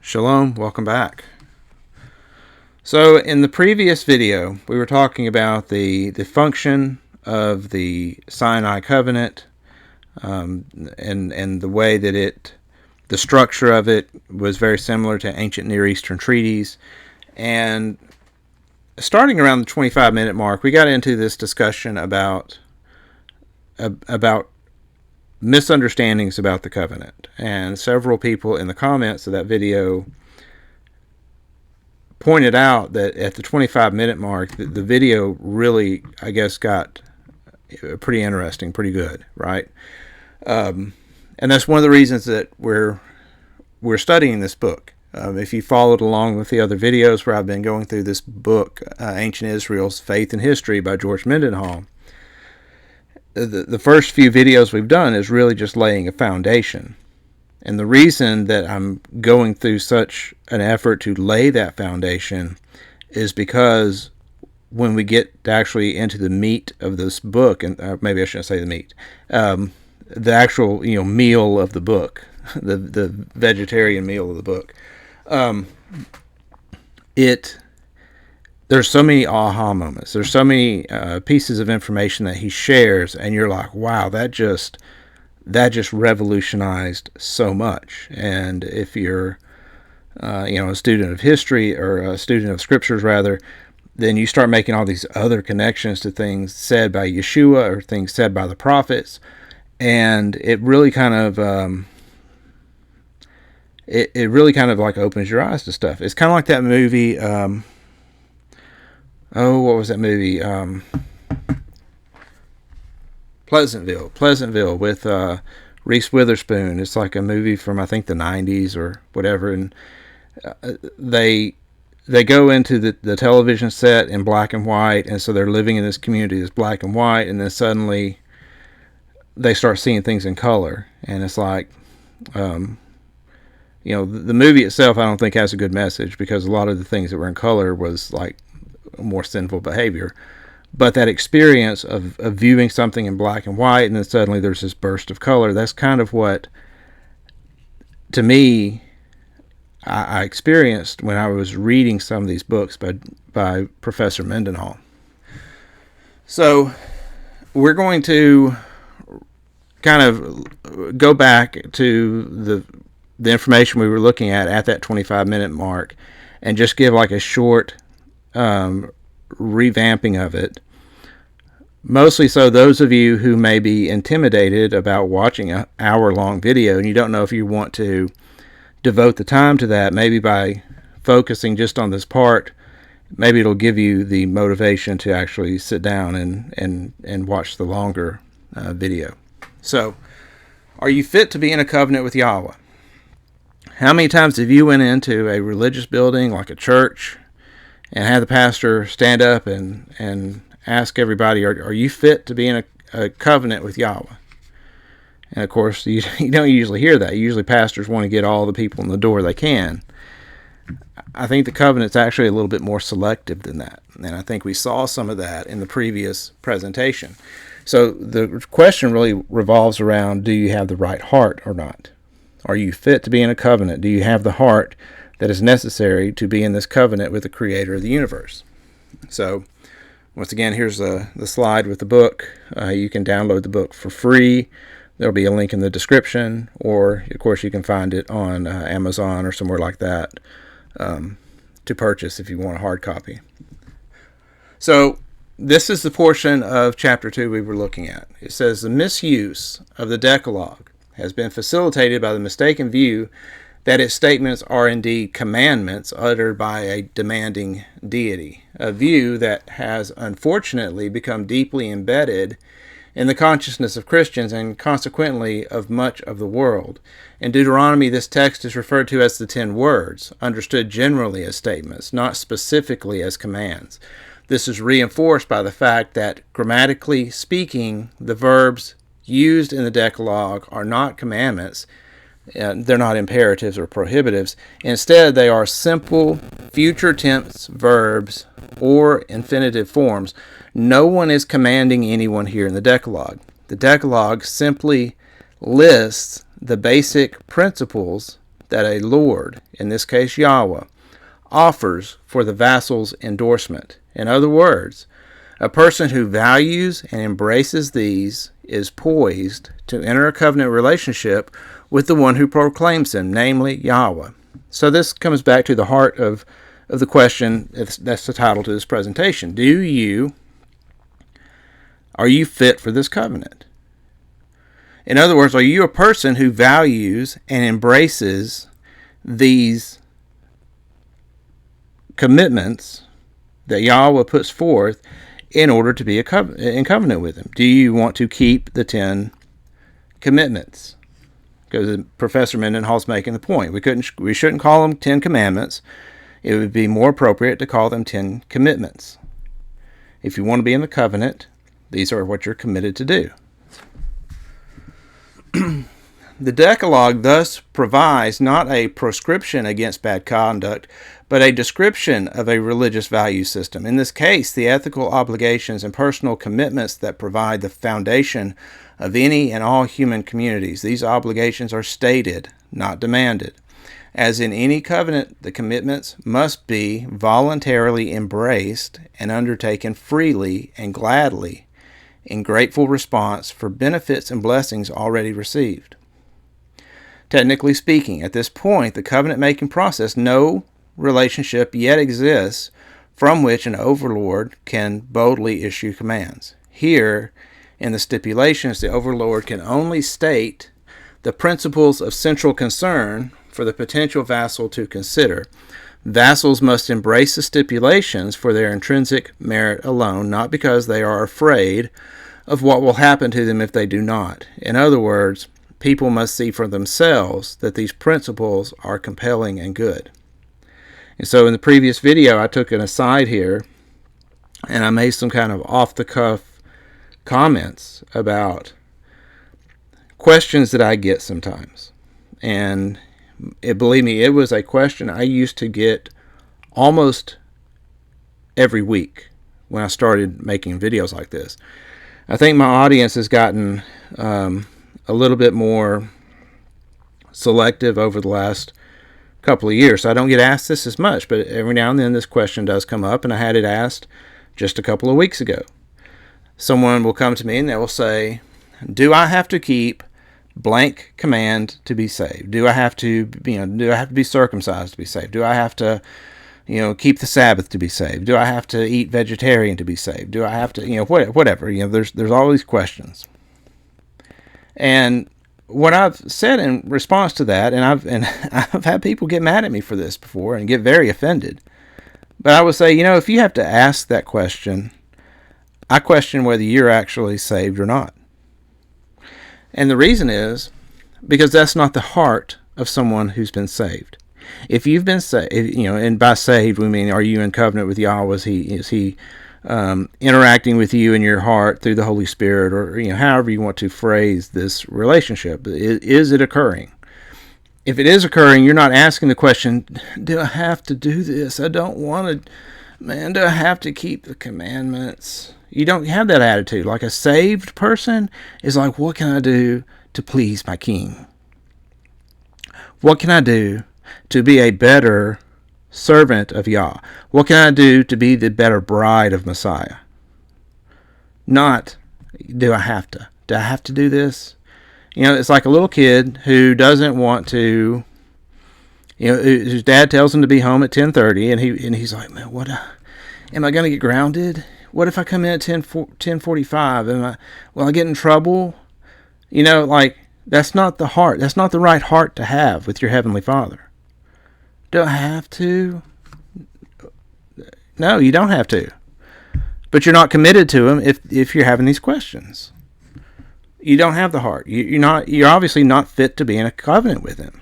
Shalom, welcome back. So in the previous video, we were talking about the function of the Sinai covenant, and the way that the structure of it was very similar to ancient Near Eastern treaties. And starting around the 25-minute mark, we got into this discussion about misunderstandings about the covenant, and several people in the comments of that video pointed out that at the 25-minute mark, the video really, I guess, got pretty interesting, pretty good, right? And that's one of the reasons that we're studying this book. If you followed along with the other videos where I've been going through this book, Ancient Israel's Faith and History by George Mendenhall, the first few videos we've done is really just laying a foundation. And the reason that I'm going through such an effort to lay that foundation is because when we get actually into the meat of this book, and maybe I shouldn't say the meat, the actual meal of the book, the vegetarian meal of the book, there's so many aha moments. There's so many pieces of information that he shares, and you're like, wow, that just revolutionized so much. And if you're a student of history, or a student of scriptures rather, then you start making all these other connections to things said by Yeshua or things said by the prophets, and it really kind of it really kind of like opens your eyes to stuff. It's kind of like that movie. What was that movie? Pleasantville with Reese Witherspoon. It's like a movie from, I think, the 90s or whatever, and they go into the television set in black and white, and so they're living in this community that's black and white, and then suddenly they start seeing things in color, and it's like, the movie itself I don't think has a good message, because a lot of the things that were in color was like more sinful behavior. But that experience of viewing something in black and white, and then suddenly there's this burst of color, that's kind of what, to me, I experienced when I was reading some of these books by Professor Mendenhall. So we're going to kind of go back to the information we were looking at that 25-minute mark, and just give like a short revamping of it. Mostly so those of you who may be intimidated about watching an hour-long video, and you don't know if you want to devote the time to that, maybe by focusing just on this part, maybe it'll give you the motivation to actually sit down and watch the longer video. So, are you fit to be in a covenant with Yahweh? How many times have you went into a religious building like a church and had the pastor stand up and ask everybody, are you fit to be in a covenant with Yahweh? And of course, you don't usually hear that. Usually pastors want to get all the people in the door they can. I think the covenant's actually a little bit more selective than that. And I think we saw some of that in the previous presentation. So the question really revolves around, do you have the right heart or not? Are you fit to be in a covenant? Do you have the heart that is necessary to be in this covenant with the creator of the universe? So once again, here's the slide with the book. You can download the book for free. There'll be a link in the description, or of course you can find it on Amazon or somewhere like that to purchase if you want a hard copy. So this is the portion of chapter 2 we were looking at. It says, the misuse of the Decalogue has been facilitated by the mistaken view that its statements are indeed commandments uttered by a demanding deity, a view that has unfortunately become deeply embedded in the consciousness of Christians and consequently of much of the world. In Deuteronomy, this text is referred to as the 10 words, understood generally as statements, not specifically as commands. This is reinforced by the fact that, grammatically speaking, the verbs used in the Decalogue are not commandments. They're not imperatives or prohibitives. Instead, they are simple future tense verbs or infinitive forms. No one is commanding anyone here in the Decalogue. The Decalogue simply lists the basic principles that a lord, in this case Yahweh, offers for the vassal's endorsement. In other words, a person who values and embraces these is poised to enter a covenant relationship with the one who proclaims them, namely Yahweh. So this comes back to the heart of the question that's the title to this presentation. Are you fit for this covenant? In other words, are you a person who values and embraces these commitments that Yahweh puts forth in order to be in covenant with Him? Do you want to keep the 10 commitments? Because Professor Mendenhall's making the point. We shouldn't call them 10 commandments. It would be more appropriate to call them 10 commitments. If you want to be in the covenant, these are what you're committed to do. The Decalogue thus provides not a proscription against bad conduct, but a description of a religious value system. In this case, the ethical obligations and personal commitments that provide the foundation of any and all human communities. These obligations are stated, not demanded. As in any covenant, the commitments must be voluntarily embraced and undertaken freely and gladly in grateful response for benefits and blessings already received. Technically speaking, at this point, the covenant-making process, no relationship yet exists from which an overlord can boldly issue commands. Here, in the stipulations, the overlord can only state the principles of central concern for the potential vassal to consider. Vassals must embrace the stipulations for their intrinsic merit alone, not because they are afraid of what will happen to them if they do not. In other words, people must see for themselves that these principles are compelling and good. And so in the previous video, I took an aside here, and I made some kind of off-the-cuff comments about questions that I get sometimes. And believe me, it was a question I used to get almost every week when I started making videos like this. I think my audience has gotten a little bit more selective over the last couple of years. So I don't get asked this as much, but every now and then this question does come up, and I had it asked just a couple of weeks ago. Someone will come to me and they will say, do I have to keep blank command to be saved? Do I have to be circumcised to be saved? Do I have to, keep the Sabbath to be saved? Do I have to eat vegetarian to be saved? Do I have to, whatever, there's all these questions. And what I've said in response to that, and I've had people get mad at me for this before and get very offended. But I would say, if you have to ask that question, I question whether you're actually saved or not. And the reason is because that's not the heart of someone who's been saved. If you've been saved, and by saved we mean, are you in covenant with Yahweh? Is he interacting with you in your heart through the Holy Spirit, or however you want to phrase this relationship? Is it occurring? If it is occurring, you're not asking the question, do I have to do this? I don't want to, man, do I have to keep the commandments? You don't have that attitude. Like a saved person is like, what can I do to please my King? What can I do to be a better servant of Yah? What can I do to be the better bride of Messiah? Not, do I have to? Do I have to do this? It's like a little kid who doesn't want to, whose dad tells him to be home at 10:30, and he's like, man, what? Am I going to get grounded? What if I come in at 10:45? Will I get in trouble? That's not the heart. That's not the right heart to have with your Heavenly Father. Do I have to? No, you don't have to. But you're not committed to Him if you're having these questions. You don't have the heart. You're obviously not fit to be in a covenant with Him.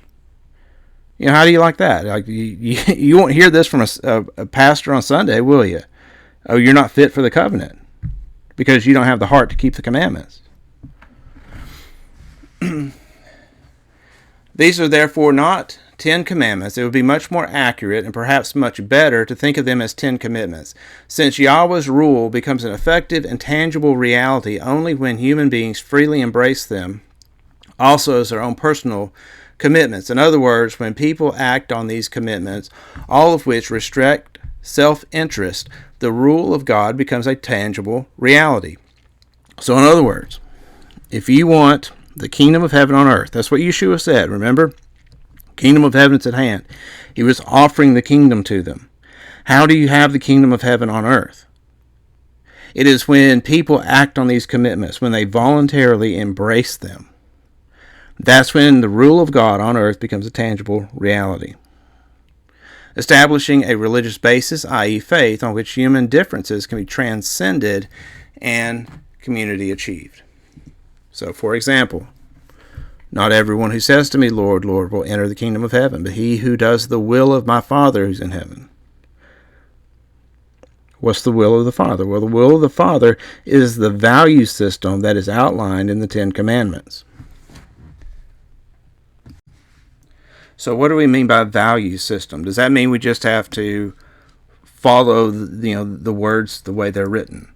How do you like that? Like you won't hear this from a pastor on Sunday, will you? Oh, you're not fit for the covenant because you don't have the heart to keep the commandments. These are therefore not 10 commandments. It would be much more accurate and perhaps much better to think of them as 10 commitments, since Yahweh's rule becomes an effective and tangible reality only when human beings freely embrace them, also as their own personal commitments. In other words, when people act on these commitments, all of which restrict self-interest, the rule of God becomes a tangible reality. So in other words, if you want the kingdom of heaven on earth, that's what Yeshua said, remember? Kingdom of heaven is at hand. He was offering the kingdom to them. How do you have the kingdom of heaven on earth? It is when people act on these commitments, when they voluntarily embrace them. That's when the rule of God on earth becomes a tangible reality. Establishing a religious basis, i.e. faith, on which human differences can be transcended and community achieved. So, for example, not everyone who says to me, Lord, Lord, will enter the kingdom of heaven, but he who does the will of my Father who's in heaven. What's the will of the Father? Well, the will of the Father is the value system that is outlined in the Ten Commandments. So what do we mean by value system? Does that mean we just have to follow the words the way they're written?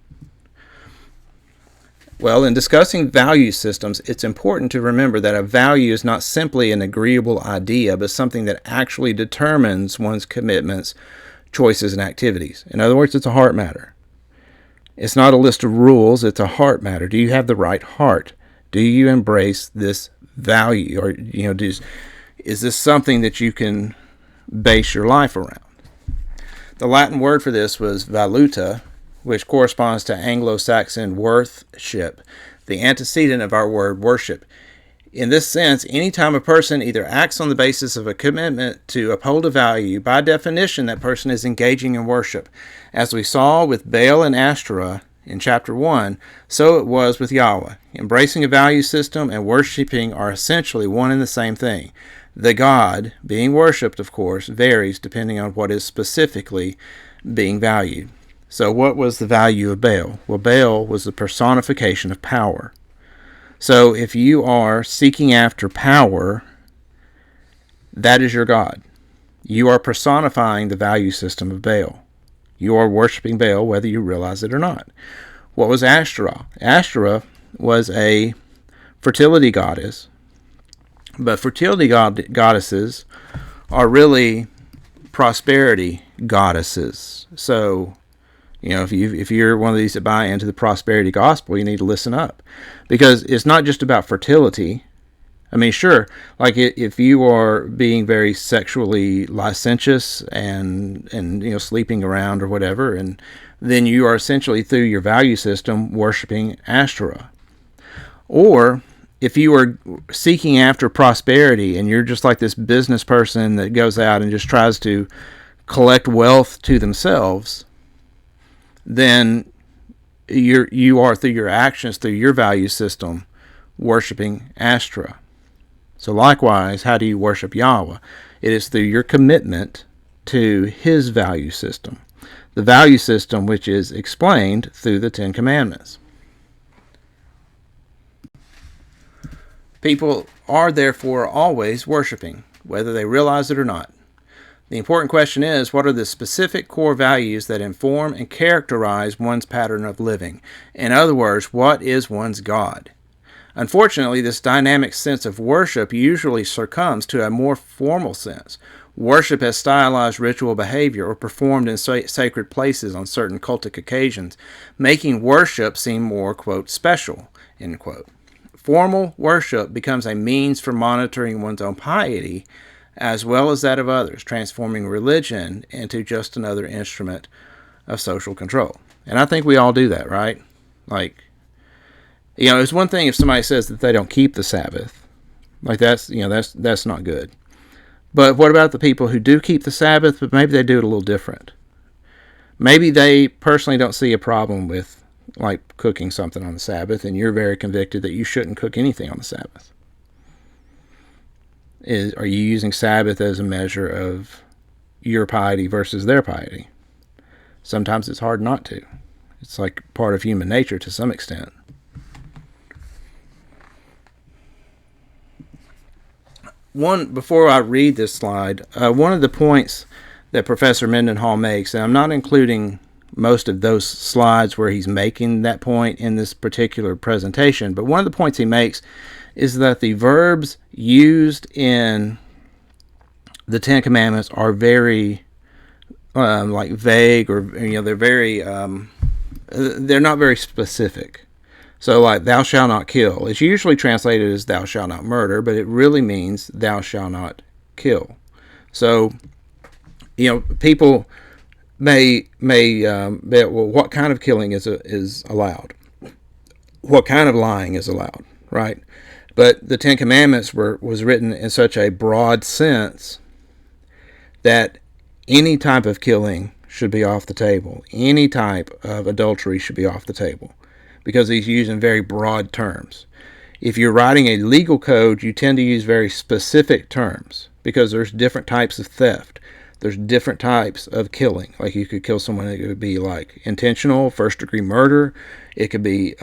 Well, in discussing value systems, it's important to remember that a value is not simply an agreeable idea, but something that actually determines one's commitments, choices, and activities. In other words, it's a heart matter. It's not a list of rules, it's a heart matter. Do you have the right heart? Do you embrace this value? Or, is this something that you can base your life around? The Latin word for this was valuta, which corresponds to Anglo-Saxon worthship, the antecedent of our word worship. In this sense, any time a person either acts on the basis of a commitment to uphold a value, by definition, that person is engaging in worship. As we saw with Baal and Ashtoreth in chapter 1, so it was with Yahweh. Embracing a value system and worshiping are essentially one and the same thing. The God being worshipped, of course, varies depending on what is specifically being valued. So what was the value of Baal? Well, Baal was the personification of power. So if you are seeking after power, that is your God. You are personifying the value system of Baal. You are worshiping Baal whether you realize it or not. What was Ashtoreth? Ashtoreth was a fertility goddess. But fertility goddesses are really prosperity goddesses. So, if you're one of these that buy into the prosperity gospel, you need to listen up. Because it's not just about fertility. I mean, sure, like if you are being very sexually licentious and sleeping around or whatever, and then you are essentially through your value system worshiping Ashtoreth. Or if you are seeking after prosperity and you're just like this business person that goes out and just tries to collect wealth to themselves, then you are through your actions, through your value system, worshiping Ashtoreth. So likewise, how do you worship Yahweh? It is through your commitment to his value system. The value system which is explained through the Ten Commandments. People are therefore always worshiping, whether they realize it or not. The important question is, what are the specific core values that inform and characterize one's pattern of living? In other words, what is one's God? Unfortunately, this dynamic sense of worship usually succumbs to a more formal sense. Worship as stylized ritual behavior or performed in sacred places on certain cultic occasions, making worship seem more, quote, special, end quote. Formal worship becomes a means for monitoring one's own piety as well as that of others, transforming religion into just another instrument of social control. And I think we all do that, right? Like, it's one thing if somebody says that they don't keep the Sabbath. Like that's not good. But what about the people who do keep the Sabbath, but maybe they do it a little different? Maybe they personally don't see a problem with like cooking something on the Sabbath, and you're very convicted that you shouldn't cook anything on the Sabbath. Are you using Sabbath as a measure of your piety versus their piety? Sometimes it's hard not to. It's like part of human nature to some extent. Before I read this slide, one of the points that Professor Mendenhall makes, and I'm not including most of those slides where he's making that point in this particular presentation, but one of the points he makes is that the verbs used in the Ten Commandments are very like vague, or they're very they're not very specific. So like thou shalt not kill, it's usually translated as thou shalt not murder, but it really means thou shalt not kill. So people may bet, well, what kind of killing is allowed? What kind of lying is allowed, right? But the Ten Commandments was written in such a broad sense that any type of killing should be off the table. Any type of adultery should be off the table, because he's using very broad terms. If you're writing a legal code, you tend to use very specific terms, because there's different types of theft. There's different types of killing. Like you could kill someone, it could be like intentional, first-degree murder. It could be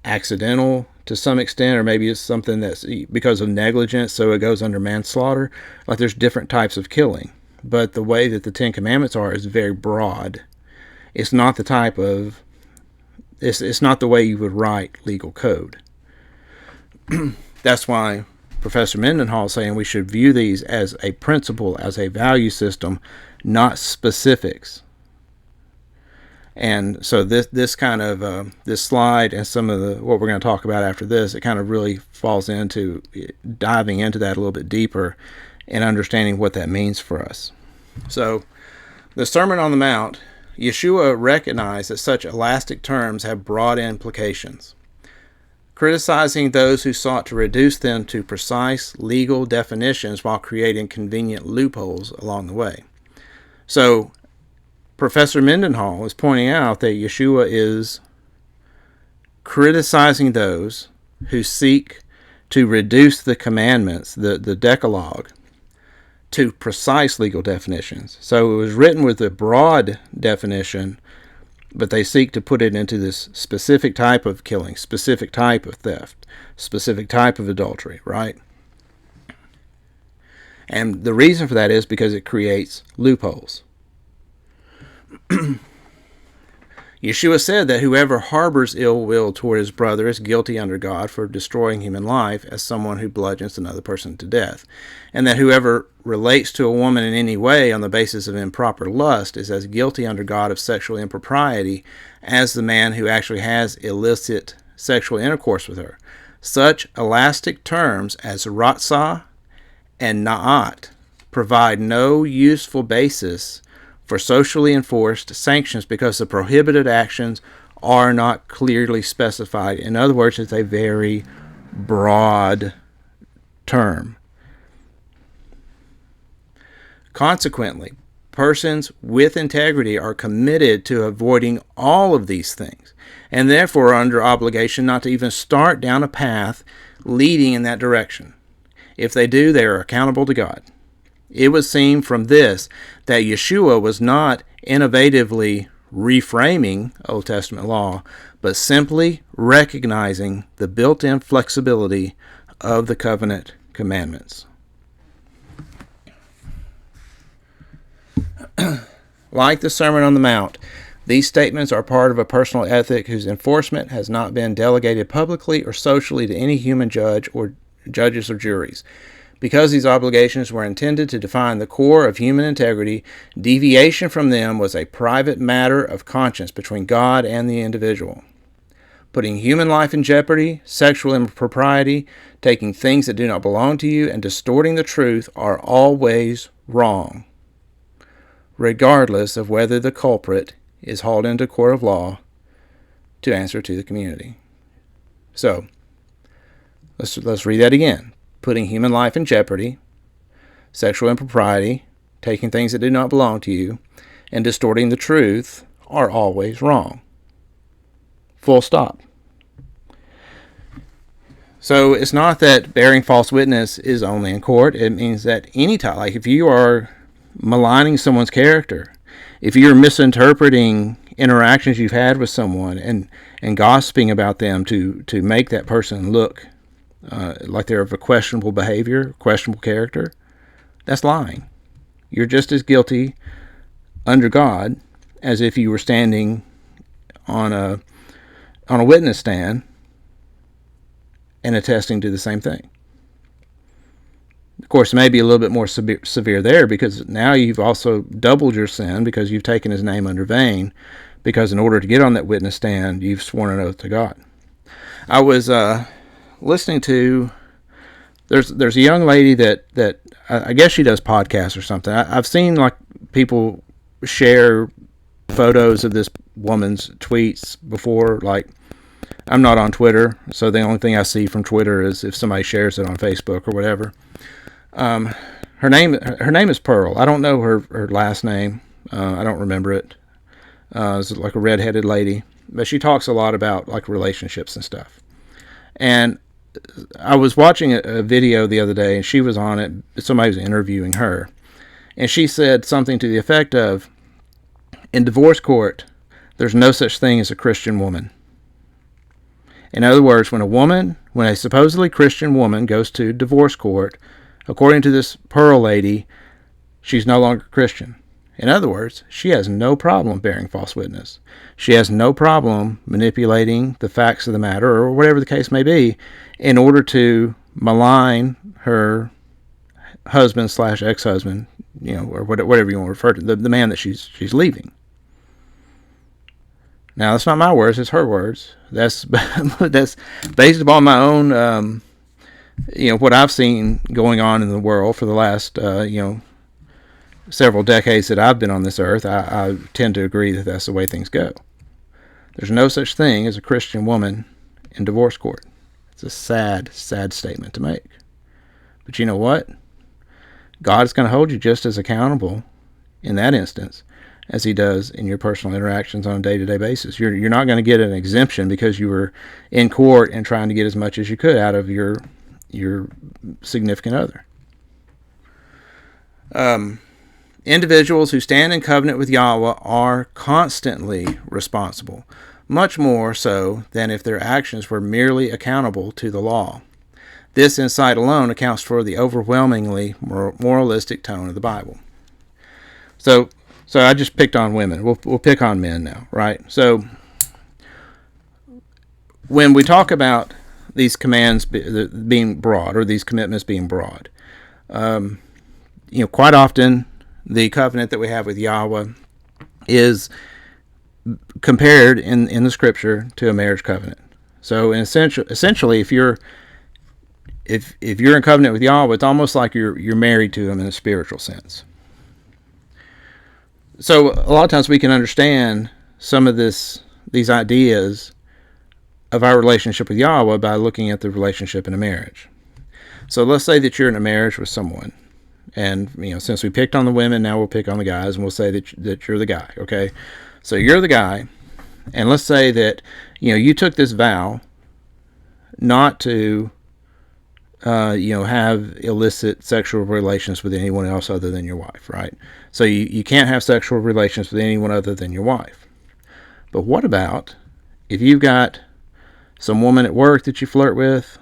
accidental to some extent, or maybe it's something that's because of negligence, so it goes under manslaughter. Like there's different types of killing. But the way that the Ten Commandments are is very broad. It's not the type of, it's not the way you would write legal code. That's why Professor Mendenhall is saying we should view these as a principle, as a value system, not specifics. And so this kind of this slide and some of what we're going to talk about after this, it kind of really falls into diving into that a little bit deeper and understanding what that means for us. So the Sermon on the Mount, Yeshua recognized that such elastic terms have broad implications, criticizing those who sought to reduce them to precise legal definitions while creating convenient loopholes along the way. So Professor Mendenhall is pointing out that Yeshua is criticizing those who seek to reduce the commandments, the Decalogue, to precise legal definitions. So it was written with a broad definition, but they seek to put it into this specific type of killing, specific type of theft, specific type of adultery, right? And the reason for that is because it creates loopholes. Yeshua said that whoever harbors ill will toward his brother is guilty under God for destroying human life as someone who bludgeons another person to death, and that whoever relates to a woman in any way on the basis of improper lust is as guilty under God of sexual impropriety as the man who actually has illicit sexual intercourse with her. Such elastic terms as ratzah and na'at provide no useful basis for socially enforced sanctions because the prohibited actions are not clearly specified. In other words, it's a very broad term. Consequently, persons with integrity are committed to avoiding all of these things, and therefore are under obligation not to even start down a path leading in that direction. If they do, they are accountable to God. It would seem from this that Yeshua was not innovatively reframing Old Testament law, but simply recognizing the built-in flexibility of the covenant commandments. Like the Sermon on the Mount, these statements are part of a personal ethic whose enforcement has not been delegated publicly or socially to any human judge or judges or juries. Because these obligations were intended to define the core of human integrity, deviation from them was a private matter of conscience between God and the individual. Putting human life in jeopardy, sexual impropriety, taking things that do not belong to you, and distorting the truth are always wrong, regardless of whether the culprit is hauled into a court of law to answer to the community. So, let's read that again. Putting human life in jeopardy, sexual impropriety, taking things that do not belong to you, and distorting the truth are always wrong. Full stop. So it's not that bearing false witness is only in court. It means that any time, like if you are maligning someone's character, if you're misinterpreting interactions you've had with someone and gossiping about them to make that person look like they're of a questionable behavior, questionable character, that's lying. You're just as guilty under God as if you were standing on a witness stand and attesting to the same thing. Of course, it may be a little bit more severe there, because now you've also doubled your sin, because you've taken his name under vain, because in order to get on that witness stand, you've sworn an oath to God. I was listening to, there's a young lady that I guess she does podcasts or something. I've seen like people share photos of this woman's tweets before. Like, I'm not on Twitter, so the only thing I see from Twitter is if somebody shares it on Facebook or whatever. Her name is Pearl. I don't know her last name. I don't remember it. It's like a redheaded lady, but she talks a lot about like relationships and stuff. And I was watching a video the other day, and she was on it. Somebody was interviewing her, and she said something to the effect of, in divorce court, there's no such thing as a Christian woman. In other words, when a supposedly Christian woman goes to divorce court, according to this Pearl lady, she's no longer Christian. In other words, she has no problem bearing false witness. She has no problem manipulating the facts of the matter, or whatever the case may be, in order to malign her husband / ex-husband, or whatever you want to refer to, the man that she's leaving. Now, that's not my words; it's her words. That's based upon my own, what I've seen going on in the world for the last, several decades that I've been on this earth. I tend to agree that that's the way things go. There's no such thing as a Christian woman in divorce court. It's a sad, sad statement to make. But you know what? God is going to hold you just as accountable in that instance as he does in your personal interactions on a day-to-day basis. You're not going to get an exemption because you were in court and trying to get as much as you could out of your significant other. Individuals who stand in covenant with Yahweh are constantly responsible, much more so than if their actions were merely accountable to the law. This insight alone accounts for the overwhelmingly moralistic tone of the Bible. So I just picked on women. We'll pick on men now, right? So when we talk about these commands being broad, or these commitments being broad, quite often the covenant that we have with Yahweh is compared in the Scripture to a marriage covenant. So, essentially, if you're in covenant with Yahweh, it's almost like you're married to Him in a spiritual sense. So, a lot of times we can understand some of these ideas of our relationship with Yahweh by looking at the relationship in a marriage. So, let's say that you're in a marriage with someone. And, since we picked on the women, now we'll pick on the guys, and we'll say that you're the guy, okay? So you're the guy, and let's say that, you took this vow not to, have illicit sexual relations with anyone else other than your wife, right? So you can't have sexual relations with anyone other than your wife. But what about if you've got some woman at work that you flirt with,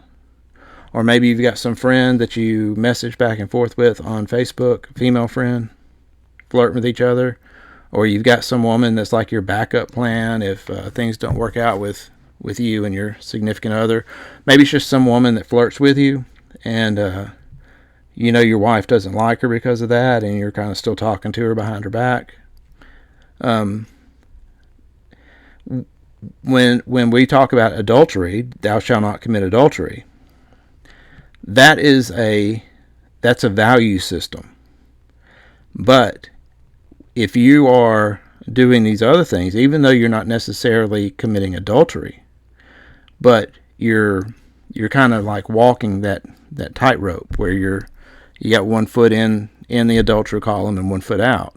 or maybe you've got some friend that you message back and forth with on Facebook, female friend, flirting with each other, or you've got some woman that's like your backup plan if things don't work out with you and your significant other. Maybe it's just some woman that flirts with you, and your wife doesn't like her because of that, and you're kind of still talking to her behind her back. When we talk about adultery, thou shalt not commit adultery. That's a value system. But if you are doing these other things, even though you're not necessarily committing adultery, but you're kind of like walking that tightrope where you got one foot in the adultery column and one foot out,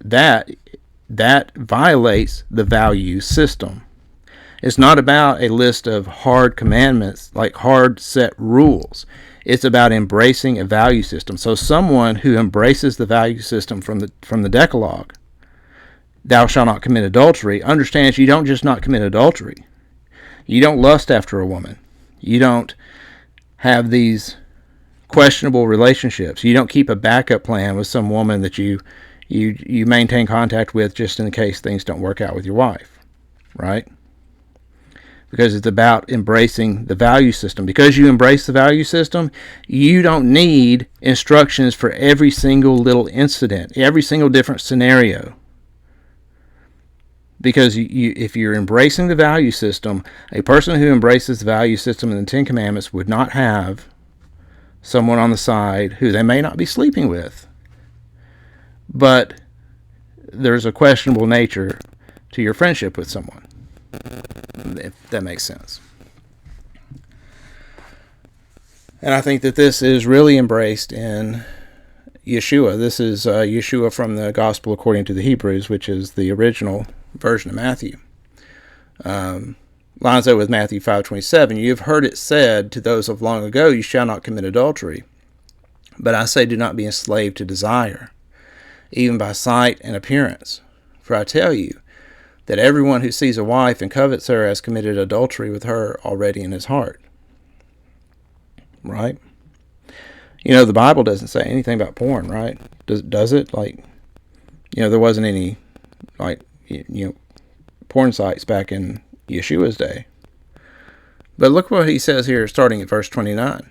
that violates the value system. It's not about a list of hard commandments, like hard set rules. It's about embracing a value system. So someone who embraces the value system from the Decalogue, thou shalt not commit adultery, understands you don't just not commit adultery. You don't lust after a woman. You don't have these questionable relationships. You don't keep a backup plan with some woman that you maintain contact with just in case things don't work out with your wife, right? because it's about embracing the value system. Because you embrace the value system, you don't need instructions for every single little incident, every single different scenario. Because if you're embracing the value system, a person who embraces the value system in the Ten Commandments would not have someone on the side who they may not be sleeping with, but there's a questionable nature to your friendship with someone, if that makes sense. And I think that this is really embraced in Yeshua. This is Yeshua from the Gospel according to the Hebrews, which is the original version of Matthew. Lines up with Matthew 5:27. You have heard it said to those of long ago, you shall not commit adultery. But I say, do not be enslaved to desire, even by sight and appearance. For I tell you that everyone who sees a wife and covets her has committed adultery with her already in his heart. Right? You know, the Bible doesn't say anything about porn, right? Does it? Like, you know, there wasn't any, like, you know, porn sites back in Yeshua's day. But look what he says here, starting at verse 29.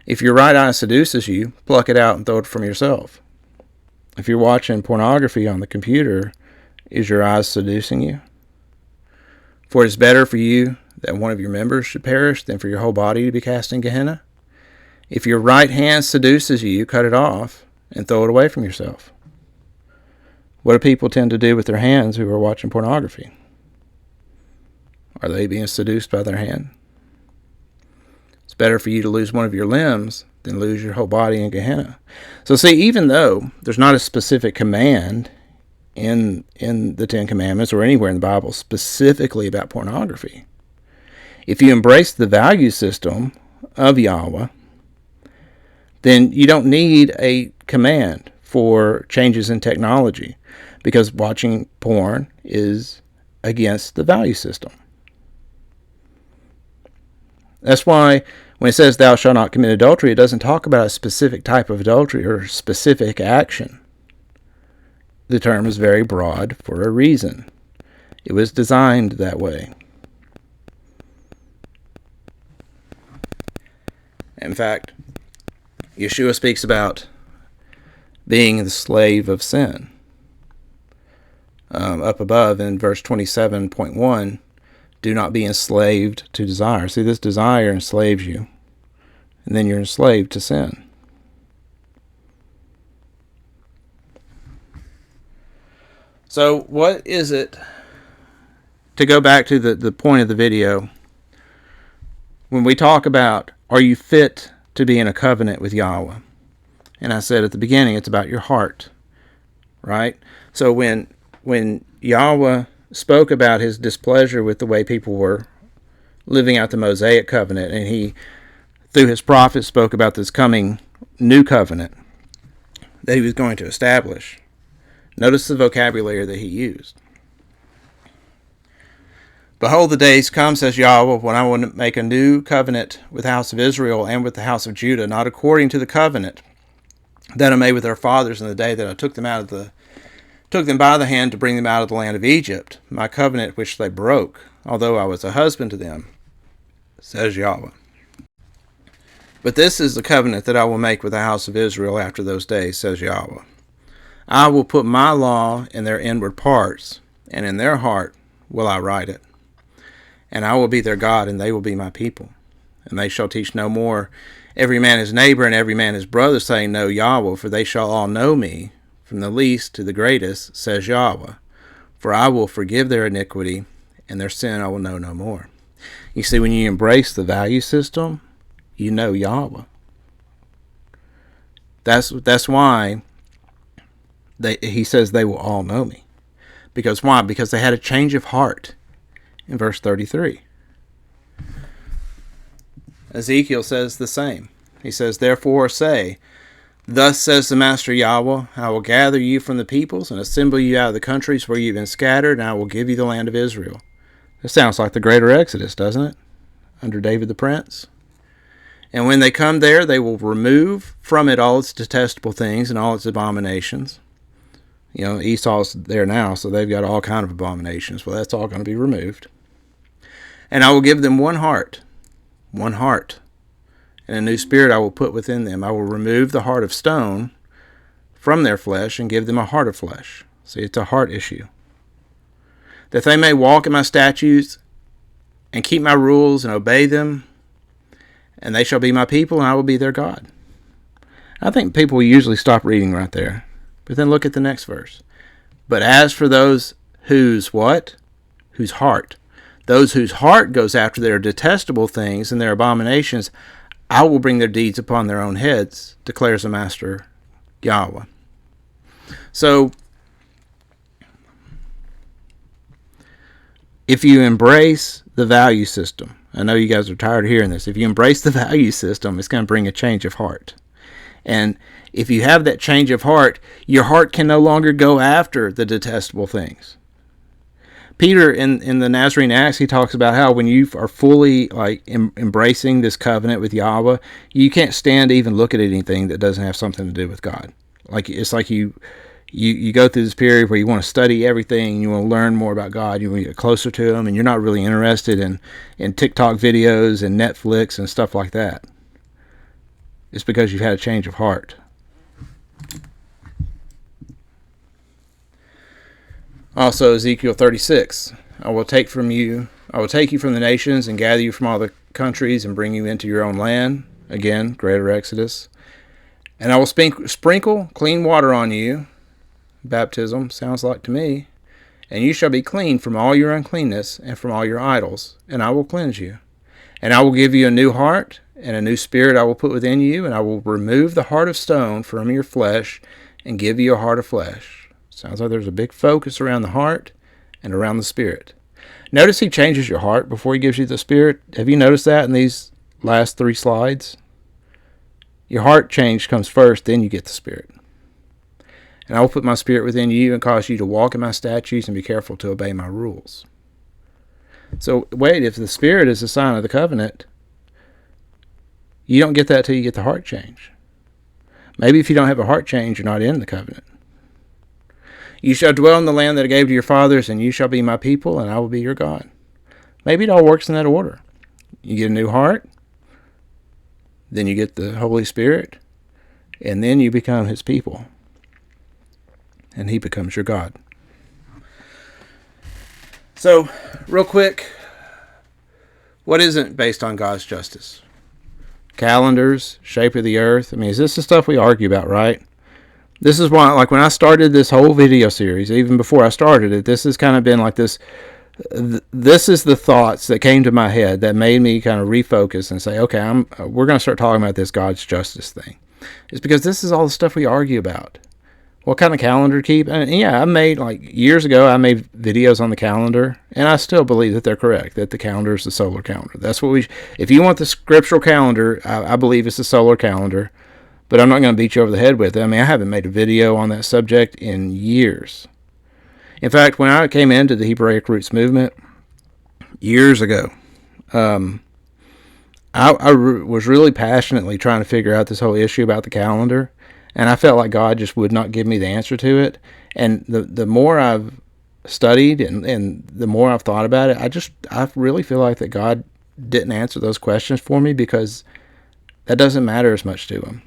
If your right eye seduces you, pluck it out and throw it from yourself. If you're watching pornography on the computer, is your eyes seducing you? For it is better for you that one of your members should perish than for your whole body to be cast in Gehenna. If your right hand seduces you, cut it off and throw it away from yourself. What do people tend to do with their hands who are watching pornography? Are they being seduced by their hand? It's better for you to lose one of your limbs than lose your whole body in Gehenna. So see, even though there's not a specific command in the Ten Commandments or anywhere in the Bible specifically about pornography, if you embrace the value system of Yahweh, then you don't need a command for changes in technology, because watching porn is against the value system. That's why when it says thou shalt not commit adultery, it doesn't talk about a specific type of adultery or specific action. The term is very broad for a reason. It was designed that way. In fact, Yeshua speaks about being the slave of sin. Up above in verse 27.1, do not be enslaved to desire. See, this desire enslaves you, and then you're enslaved to sin. So what is it, to go back to the point of the video, when we talk about, are you fit to be in a covenant with Yahweh? And I said at the beginning, it's about your heart, right? So when Yahweh spoke about his displeasure with the way people were living out the Mosaic covenant, and he, through his prophets, spoke about this coming new covenant that he was going to establish. Notice the vocabulary that he used. Behold, the days come, says Yahweh, when I will make a new covenant with the house of Israel and with the house of Judah, not according to the covenant that I made with their fathers in the day that I took them by the hand to bring them out of the land of Egypt, my covenant which they broke, although I was a husband to them, says Yahweh. But this is the covenant that I will make with the house of Israel after those days, says Yahweh. I will put my law in their inward parts, and in their heart will I write it. And I will be their God, and they will be my people. And they shall teach no more every man his neighbor and every man his brother, saying, Know Yahweh, for they shall all know me, from the least to the greatest, says Yahweh. For I will forgive their iniquity, and their sin I will know no more. You see, when you embrace the value system, you know Yahweh. That's why he says they will all know me. Because why? Because they had a change of heart in verse 33. Ezekiel says the same. He says, Therefore say, Thus says the Master Yahweh, I will gather you from the peoples and assemble you out of the countries where you've been scattered, and I will give you the land of Israel. This sounds like the greater Exodus, doesn't it? Under David the Prince. And when they come there, they will remove from it all its detestable things and all its abominations. You know, Esau's there now, so they've got all kind of abominations. Well, that's all going to be removed. And I will give them one heart, and a new spirit I will put within them. I will remove the heart of stone from their flesh and give them a heart of flesh. See, it's a heart issue. That they may walk in my statutes and keep my rules and obey them, and they shall be my people, and I will be their God. I think people usually stop reading right there. But then look at the next verse. But as for those whose what? Whose heart. Those whose heart goes after their detestable things and their abominations, I will bring their deeds upon their own heads, declares the Master Yahweh. So, if you embrace the value system, I know you guys are tired of hearing this, if you embrace the value system, it's going to bring a change of heart. And if you have that change of heart, your heart can no longer go after the detestable things. Peter, in the Nazarene Acts, he talks about how when you are fully embracing this covenant with Yahweh, you can't stand to even look at anything that doesn't have something to do with God. It's like you go through this period where you want to study everything, you want to learn more about God, you want to get closer to Him, and you're not really interested in TikTok videos and Netflix and stuff like that. It's because you've had a change of heart. Also, Ezekiel 36, I will take you from the nations and gather you from all the countries and bring you into your own land. Again, greater Exodus. And I will sprinkle clean water on you. Baptism sounds like to me. And you shall be clean from all your uncleanness and from all your idols, and I will cleanse you. And I will give you a new heart, and a new spirit I will put within you, and I will remove the heart of stone from your flesh and give you a heart of flesh. Sounds like there's a big focus around the heart and around the spirit. Notice he changes your heart before he gives you the spirit. Have you noticed that in these last 3 slides? Your heart change comes first, then you get the spirit. And I will put my spirit within you and cause you to walk in my statutes and be careful to obey my rules. So wait, if the spirit is a sign of the covenant, you don't get that till you get the heart change. Maybe if you don't have a heart change, you're not in the covenant. You shall dwell in the land that I gave to your fathers, and you shall be my people, and I will be your God. Maybe it all works in that order. You get a new heart, then you get the Holy Spirit, and then you become His people, and He becomes your God. So, real quick, what isn't based on God's justice? Calendars, shape of the earth. I mean, is this the stuff we argue about, right? This is why, like when I started this whole video series, even before I started it, this has kind of been like this. This is the thoughts that came to my head that made me kind of refocus and say, okay, we're going to start talking about this God's justice thing. It's because this is all the stuff we argue about. What kind of calendar to keep? And yeah, years ago, I made videos on the calendar, and I still believe that they're correct, that the calendar is the solar calendar. That's what if you want the scriptural calendar, I believe it's the solar calendar. But I'm not going to beat you over the head with it. I mean, I haven't made a video on that subject in years. In fact, when I came into the Hebraic Roots movement years ago, I was really passionately trying to figure out this whole issue about the calendar, and I felt like God just would not give me the answer to it. And the more I've studied and the more I've thought about it, I really feel like that God didn't answer those questions for me because that doesn't matter as much to Him.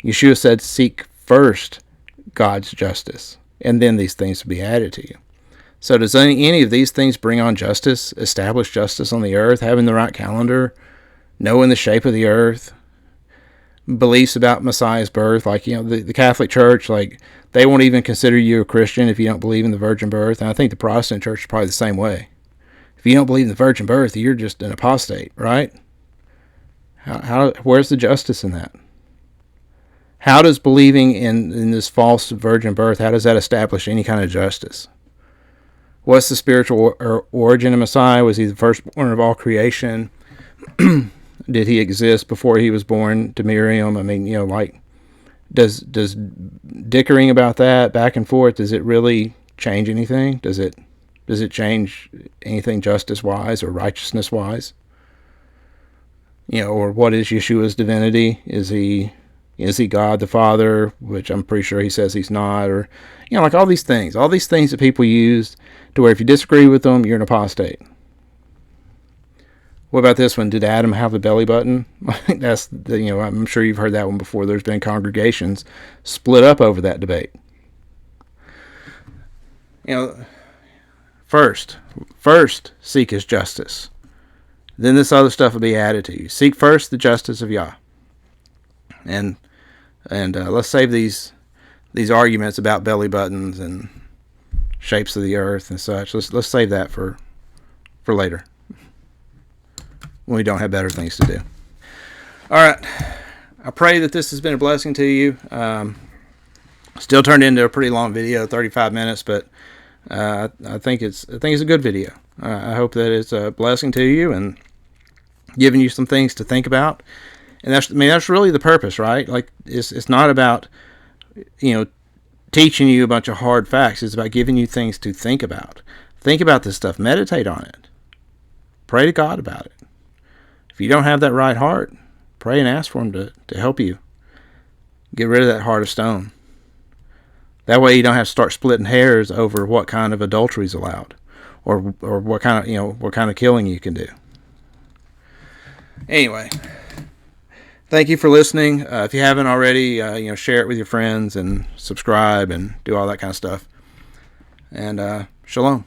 Yeshua said, seek first God's justice, and then these things will be added to you. So does any of these things bring on justice, establish justice on the earth, having the right calendar, knowing the shape of the earth, beliefs about Messiah's birth? Like, the Catholic Church, they won't even consider you a Christian if you don't believe in the virgin birth. And I think the Protestant Church is probably the same way. If you don't believe in the virgin birth, you're just an apostate, right? Where's the justice in that? How does believing in this false virgin birth, how does that establish any kind of justice? What's the spiritual origin of Messiah? Was he the firstborn of all creation? Did he exist before he was born to Miriam? I mean, does dickering about that back and forth, does it really change anything? Does it change anything justice-wise or righteousness-wise? Or what is Yeshua's divinity? Is he God the Father, which I'm pretty sure he says he's not, or, all these things that people use to where if you disagree with them, you're an apostate. What about this one? Did Adam have a belly button? That's the, I'm sure you've heard that one before. There's been congregations split up over that debate. First seek his justice. Then this other stuff will be added to you. Seek first the justice of Yah. And let's save these arguments about belly buttons and shapes of the earth and such. Let's save that for later, when we don't have better things to do. All right. I pray that this has been a blessing to you. Still turned into a pretty long video, 35 minutes, but I think it's a good video. I hope that it's a blessing to you and giving you some things to think about. And that's really the purpose, right? Like, it's not about, teaching you a bunch of hard facts. It's about giving you things to think about. Think about this stuff. Meditate on it. Pray to God about it. If you don't have that right heart, pray and ask for Him to help you get rid of that heart of stone. That way you don't have to start splitting hairs over what kind of adultery is allowed, or what kind of killing you can do. Anyway, thank you for listening. If you haven't already, share it with your friends and subscribe and do all that kind of stuff. And shalom.